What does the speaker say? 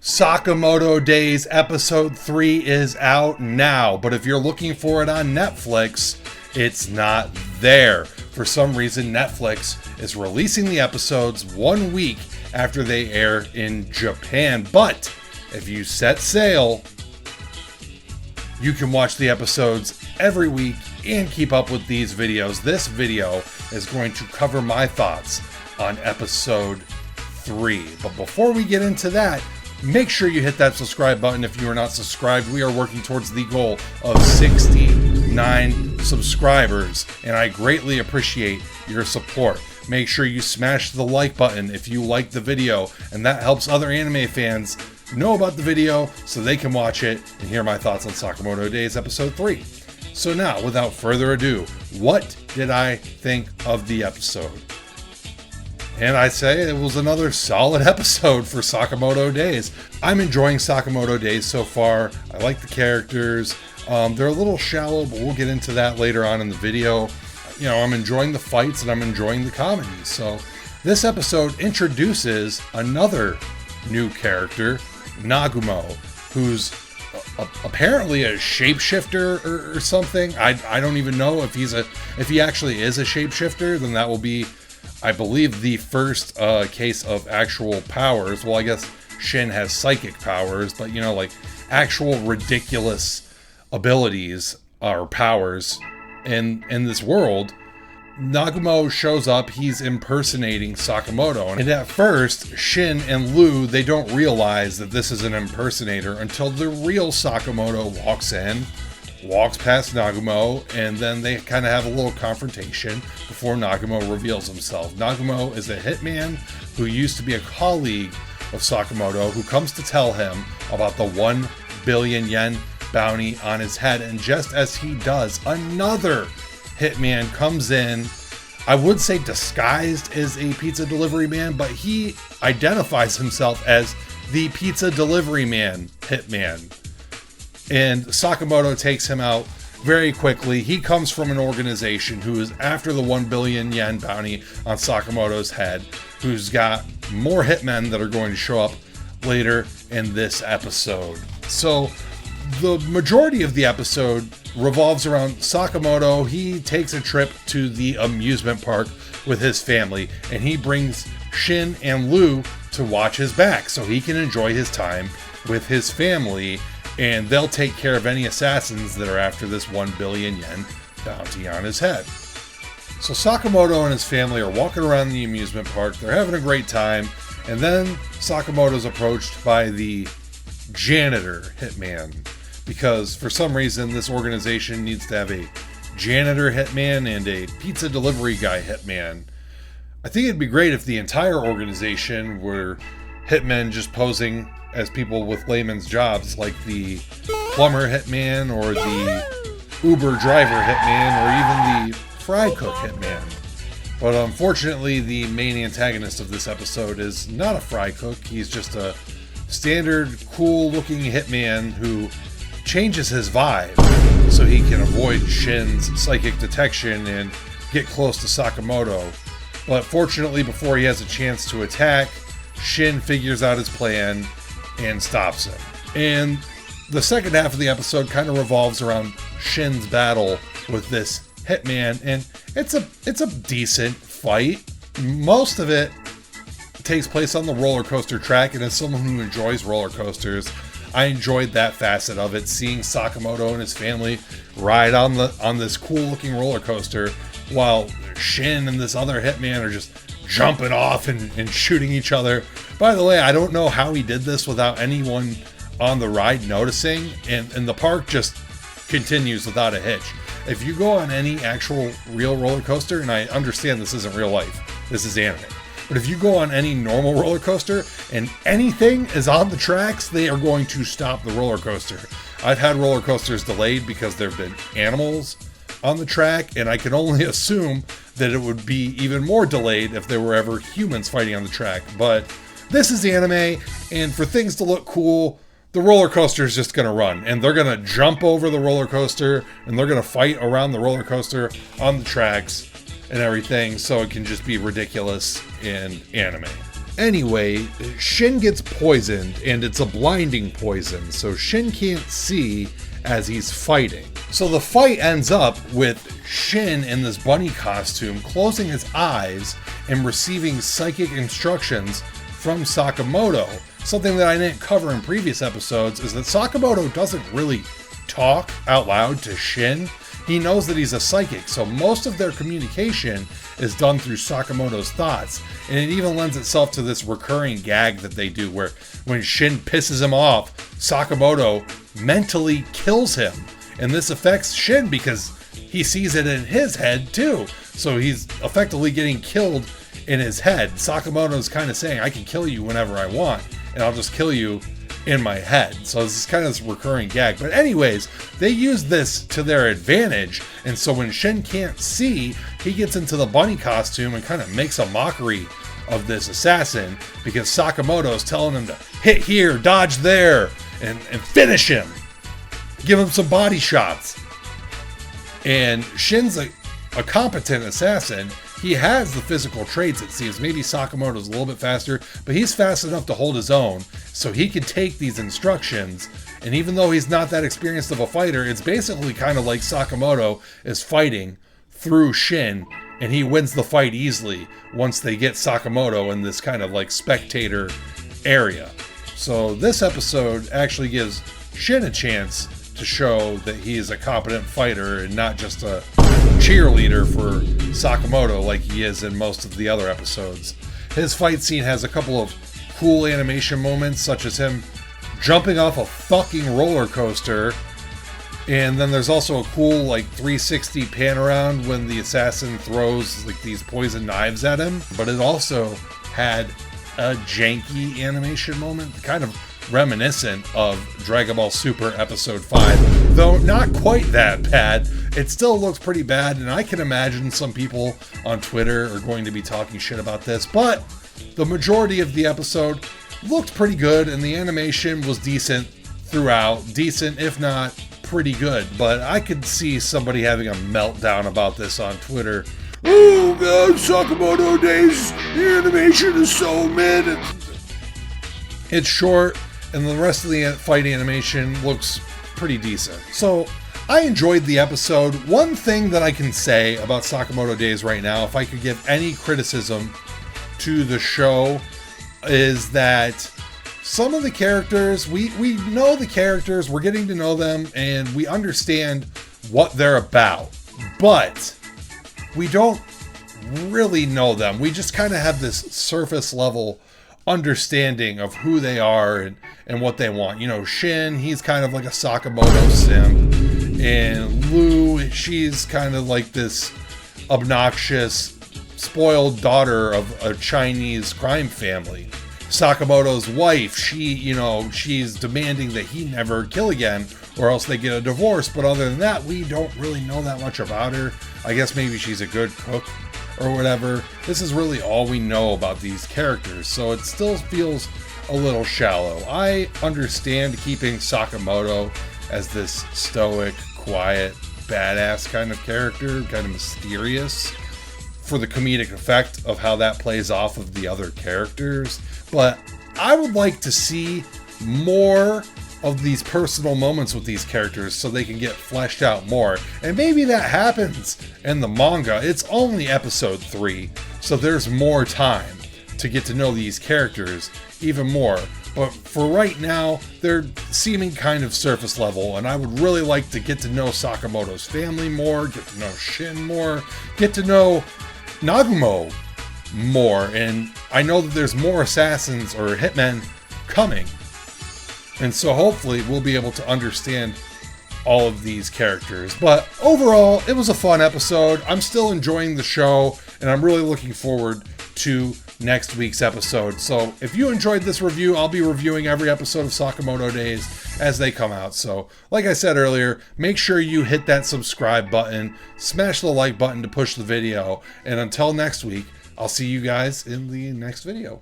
Sakamoto Days episode 3 is out now, but if you're looking for it on Netflix, it's not there. For some reason, Netflix is releasing the episodes 1 week after they air in Japan. But if you set sail, you can watch the episodes every week and keep up with these videos. This video is going to cover my thoughts on episode 3. But before we get into that, make sure you hit that subscribe button if you are not subscribed. We are working towards the goal of 69 subscribers, and I greatly appreciate your support. Make sure you smash the like button if you like the video, and that helps other anime fans know about the video so they can watch it and hear my thoughts on Sakamoto Days episode 3. So now, without further ado, what did I think of the episode? And I say it was another solid episode for Sakamoto Days. I'm enjoying Sakamoto Days so far. I like the characters. They're a little shallow, but we'll get into that later on in the video. You know, I'm enjoying the fights and I'm enjoying the comedy. So this episode introduces another new character, Nagumo, who's apparently a shapeshifter or something. I don't even know if he actually is a shapeshifter. Then that will be, I believe, the first case of actual powers. Well, I guess SHIN has psychic powers, but you know, like actual ridiculous abilities or powers in this world. Nagumo shows up, he's impersonating Sakamoto, and at first, Shin and Lu, they don't realize that this is an impersonator until the real Sakamoto walks past Nagumo, and then they kind of have a little confrontation before Nagumo reveals himself. Nagumo is a hitman who used to be a colleague of Sakamoto, who comes to tell him about the 1 billion yen bounty on his head, and just as he does, another hitman comes in, I would say disguised as a pizza delivery man, but he identifies himself as the pizza delivery man hitman. And Sakamoto takes him out very quickly. He comes from an organization who is after the 1 billion yen bounty on Sakamoto's head, who's got more hitmen that are going to show up later in this episode. So the majority of the episode revolves around Sakamoto. He takes a trip to the amusement park with his family, and he brings Shin and Lu to watch his back so he can enjoy his time with his family, and they'll take care of any assassins that are after this 1 billion yen bounty on his head. So Sakamoto and his family are walking around the amusement park. They're having a great time, and then Sakamoto's approached by the janitor hitman, because for some reason this organization needs to have a janitor hitman and a pizza delivery guy hitman. I think it'd be great if the entire organization were hitmen just posing as people with layman's jobs, like the plumber hitman or the Uber driver hitman or even the fry cook hitman. But unfortunately, the main antagonist of this episode is not a fry cook. He's just a standard cool looking hitman who changes his vibe so he can avoid Shin's psychic detection and get close to Sakamoto. But fortunately, before he has a chance to attack, Shin figures out his plan and stops him. And the second half of the episode kind of revolves around Shin's battle with this hitman, and it's a decent fight. Most of it takes place on the roller coaster track, and as someone who enjoys roller coasters, I enjoyed that facet of it, seeing Sakamoto and his family ride on this cool looking roller coaster while Shin and this other hitman are just jumping off and shooting each other. By the way, I don't know how he did this without anyone on the ride noticing, and the park just continues without a hitch. If you go on any actual real roller coaster, and I understand this isn't real life, this is anime, but if you go on any normal roller coaster and anything is on the tracks, they are going to stop the roller coaster. I've had roller coasters delayed because there have been animals on the track, and I can only assume that it would be even more delayed if there were ever humans fighting on the track. But this is anime, and for things to look cool, the roller coaster is just going to run, and they're going to jump over the roller coaster, and they're going to fight around the roller coaster on the tracks and everything, so it can just be ridiculous in anime. Anyway, Shin gets poisoned, and it's a blinding poison, so Shin can't see as he's fighting. So the fight ends up with Shin in this bunny costume closing his eyes and receiving psychic instructions from Sakamoto. Something that I didn't cover in previous episodes is that Sakamoto doesn't really talk out loud to Shin. He knows that he's a psychic, so most of their communication is done through Sakamoto's thoughts. And it even lends itself to this recurring gag that they do where when Shin pisses him off, Sakamoto mentally kills him. And this affects Shin because he sees it in his head too. So he's effectively getting killed in his head. Sakamoto's kind of saying, I can kill you whenever I want, and I'll just kill you in my head. So this is kind of this recurring gag. But anyways, they use this to their advantage. And so when Shin can't see, he gets into the bunny costume and kind of makes a mockery of this assassin because Sakamoto's telling him to hit here, dodge there, and finish him. Give him some body shots. And Shin's a competent assassin. He has the physical traits, it seems. Maybe Sakamoto's a little bit faster, but he's fast enough to hold his own, so he can take these instructions. And even though he's not that experienced of a fighter, it's basically kind of like Sakamoto is fighting through Shin, and he wins the fight easily once they get Sakamoto in this kind of like spectator area. So this episode actually gives Shin a chance to show that he is a competent fighter and not just a cheerleader for Sakamoto like he is in most of the other episodes. His fight scene has a couple of cool animation moments, such as him jumping off a fucking roller coaster, and then there's also a cool like 360 pan around when the assassin throws like these poison knives at him. But it also had a janky animation moment, kind of reminiscent of Dragon Ball Super Episode 5, though not quite that bad. It still looks pretty bad, and I can imagine some people on Twitter are going to be talking shit about this, but the majority of the episode looked pretty good, and the animation was decent throughout. Decent, if not pretty good, but I could see somebody having a meltdown about this on Twitter. Oh god, Sakamoto Days, the animation is so mid. It's short, and the rest of the fight animation looks pretty decent. So I enjoyed the episode. One thing that I can say about Sakamoto Days right now, if I could give any criticism to the show, is that some of the characters, we know the characters, we're getting to know them, and we understand what they're about, but we don't really know them. We just kind of have this surface level understanding of who they are and what they want. You know, Shin, he's kind of like a Sakamoto simp, and Lu, she's kind of like this obnoxious, spoiled daughter of a Chinese crime family. Sakamoto's wife, she's demanding that he never kill again or else they get a divorce, but other than that, we don't really know that much about her. I guess maybe she's a good cook or whatever. This is really all we know about these characters, so it still feels a little shallow. I understand keeping Sakamoto as this stoic, quiet, badass kind of character, kind of mysterious, for the comedic effect of how that plays off of the other characters, but I would like to see more of these personal moments with these characters so they can get fleshed out more. And maybe that happens in the manga. It's only episode 3, so there's more time to get to know these characters even more. But for right now, they're seeming kind of surface level, and I would really like to get to know Sakamoto's family more, get to know Shin more, get to know Nagumo more, and I know that there's more assassins or hitmen coming. And so hopefully we'll be able to understand all of these characters. But overall, it was a fun episode. I'm still enjoying the show, and I'm really looking forward to next week's episode. So if you enjoyed this review, I'll be reviewing every episode of Sakamoto Days as they come out. So like I said earlier, make sure you hit that subscribe button, smash the like button to push the video, and until next week, I'll see you guys in the next video.